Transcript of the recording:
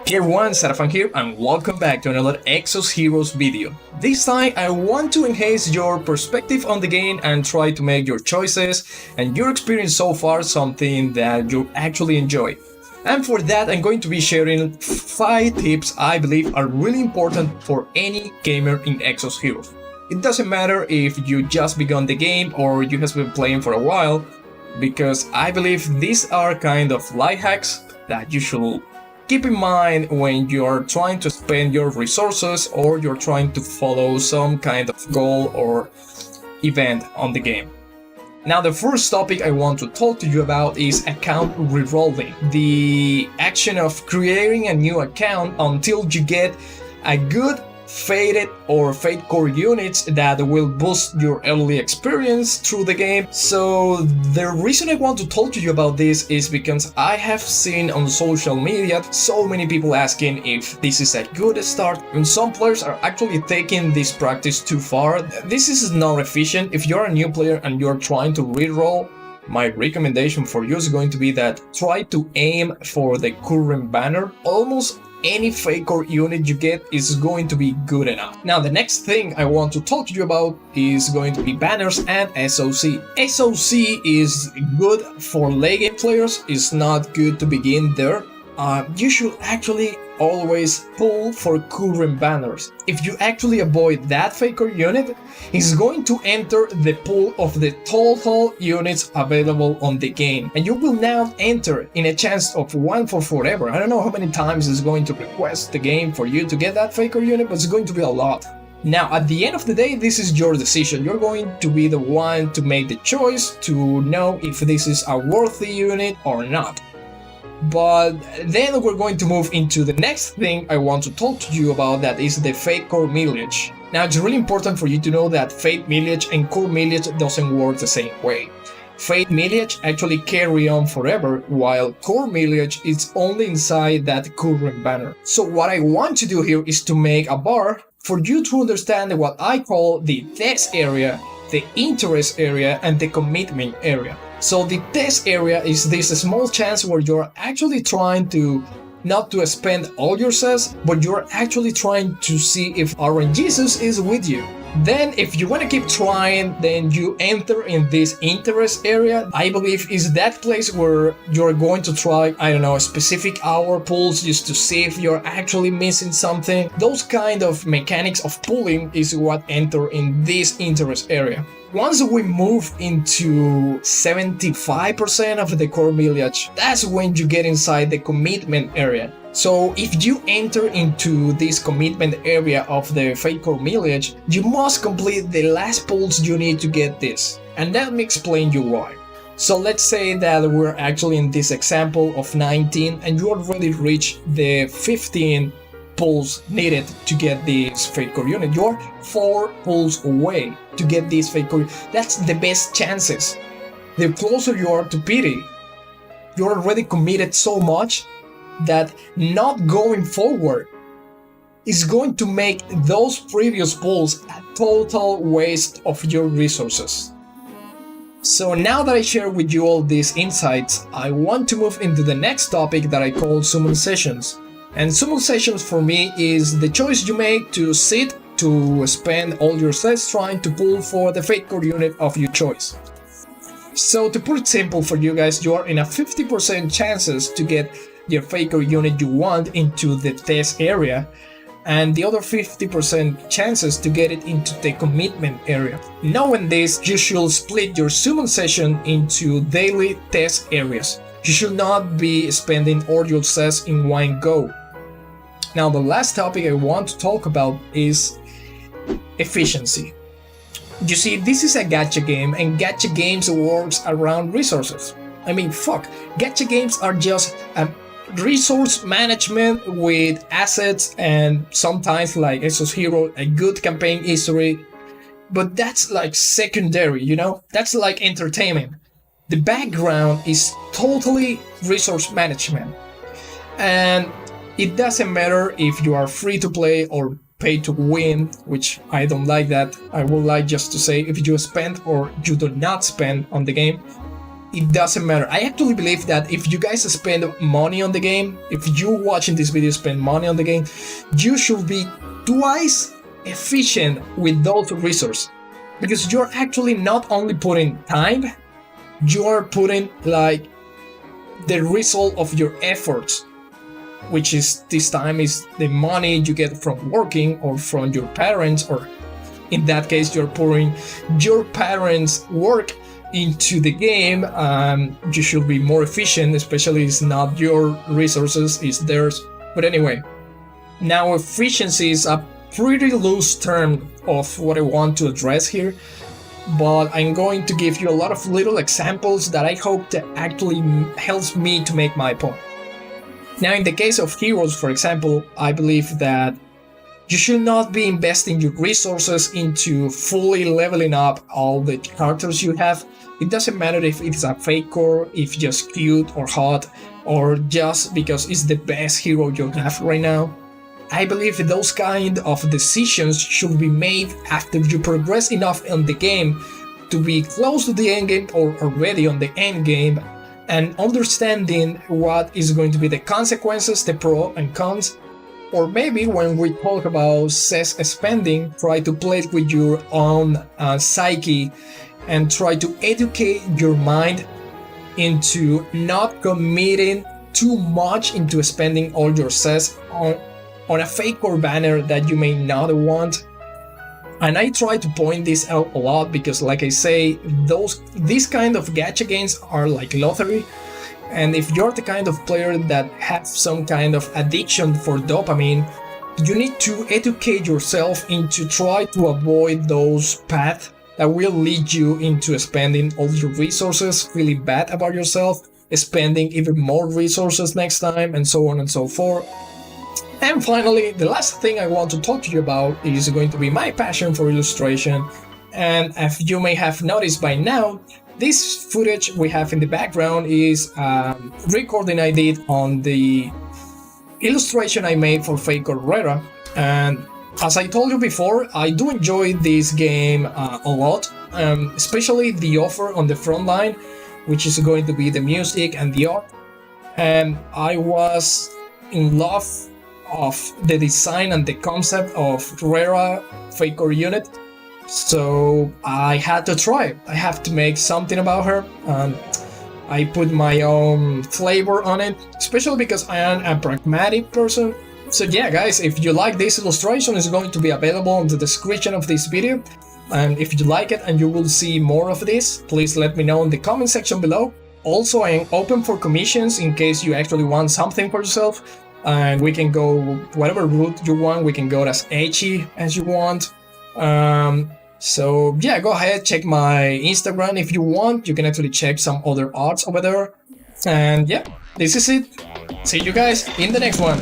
Hey everyone, Sarafan here and welcome back to another Exos Heroes video. This time I want to enhance your perspective on the game and try to make your choices and your experience so far something that you actually enjoy. And for that I'm going to be sharing 5 tips I believe are really important for any gamer in Exos Heroes. It doesn't matter if you just begun the game or you have been playing for a while, because I believe these are kind of life hacks that you should keep in mind when you're trying to spend your resources or you're trying to follow some kind of goal or event on the game. Now the first topic I want to talk to you about is account revolving. The action of creating a new account until you get a good faded or fade core units that will boost your early experience through the game. So the reason I want to talk to you about this is because I have seen on social media so many people asking if this is a good start, and some players are actually taking this practice too far. This is not efficient. If you're a new player and you're trying to reroll, my recommendation for you is going to be that try to aim for the current banner. Almost any fake core unit you get is going to be good enough. Now the next thing I want to talk to you about is going to be banners and SOC. SOC is good for late game players, it's not good to begin there. You should actually always pull for current banners. If you actually avoid that faker unit, it's going to enter the pool of the total units available on the game, and you will now enter in a chance of 1 for forever. I don't know how many times it's going to request the game for you to get that faker unit, but it's going to be a lot. Now at the end of the day, this is your decision. You're going to be the one to make the choice to know if this is a worthy unit or not. But then we're going to move into the next thing I want to talk to you about, that is the Fate Core Millage. Now it's really important for you to know that Fate Millage and Core Millage doesn't work the same way. Fate Millage actually carry on forever, while Core Millage is only inside that current banner. So what I want to do here is to make a bar for you to understand what I call the test area, the interest area, and the commitment area. So the test area is this small chance where you're actually trying to not to spend all your sets, but you're actually trying to see if RNGesus is with you. Then if you want to keep trying, then you enter in this interest area. I believe is that place where you're going to try, I don't know, specific hour pulls just to see if you're actually missing something. Those kind of mechanics of pulling is what enter in this interest area. Once we move into 75% of the core millage, that's when you get inside the commitment area. So if you enter into this commitment area of the fake core millage, you must complete the last pulls you need to get this. And let me explain you why. So let's say that we're actually in this example of 19 and you already reached the 15 pulls needed to get this fake core unit. You're 4 pulls away to get this fake core. That's the best chances. The closer you are to pity, you're already committed so much that not going forward is going to make those previous pulls a total waste of your resources. So now that I share with you all these insights, I want to move into the next topic that I call summon sessions. And summon sessions for me is the choice you make to sit to spend all your sets trying to pull for the fake core unit of your choice. So to put it simple for you guys, you are in a 50% chances to get your fake core unit you want into the test area, and the other 50% chances to get it into the commitment area. Knowing this, you should split your summon session into daily test areas. You should not be spending all your sets in one go. Now the last topic I want to talk about is efficiency. You see, this is a gacha game, and gacha games works around resources. I mean, fuck, gacha games are just resource management with assets and sometimes like Exos Heroes, a good campaign history, but that's like secondary, you know? That's like entertainment. The background is totally resource management, and it doesn't matter if you are free to play or pay to win, which I don't like that. I would like just to say if you spend or you do not spend on the game, it doesn't matter. I actually believe that if you guys spend money on the game, if you watching this video spend money on the game, you should be twice efficient with those resources, because you're actually not only putting time, you're putting like the result of your efforts, which is this time is the money you get from working or from your parents, or in that case you're pouring your parents' work into the game. You should be more efficient, especially it's not your resources, it's theirs. But anyway, now efficiency is a pretty loose term of what I want to address here, but I'm going to give you a lot of little examples that I hope that actually helps me to make my point. Now, in the case of heroes, for example, I believe that you should not be investing your resources into fully leveling up all the characters you have. It doesn't matter if it's a fake core, if just cute or hot, or just because it's the best hero you have right now. I believe those kind of decisions should be made after you progress enough in the game to be close to the endgame or already on the endgame, and understanding what is going to be the consequences, the pros and cons. Or maybe when we talk about cess spending, try to play with your own psyche and try to educate your mind into not committing too much into spending all your cess on a fake or banner that you may not want. And I try to point this out a lot because, like I say, these kind of gacha games are like lottery, and if you're the kind of player that has some kind of addiction for dopamine, you need to educate yourself into try to avoid those paths that will lead you into spending all your resources, feeling bad about yourself, spending even more resources next time, and so on and so forth. And finally, the last thing I want to talk to you about is going to be my passion for illustration. And as you may have noticed by now, this footage we have in the background is recording I did on the illustration I made for Fake or Rera. And as I told you before, I do enjoy this game a lot, especially the offer on the front line, which is going to be the music and the art. And I was in love of the design and the concept of Rera Faker unit, so I had to try. I have to make something about her, and I put my own flavor on it, especially because I am a pragmatic person. So yeah, guys, if you like this illustration, it's going to be available in the description of this video, and if you like it and you will see more of this, please let me know in the comment section below. Also, I am open for commissions in case you actually want something for yourself. And we can go whatever route you want, we can go as edgy as you want. So yeah, go ahead, check my Instagram if you want. You can actually check some other arts over there. And yeah, this is it. See you guys in the next one.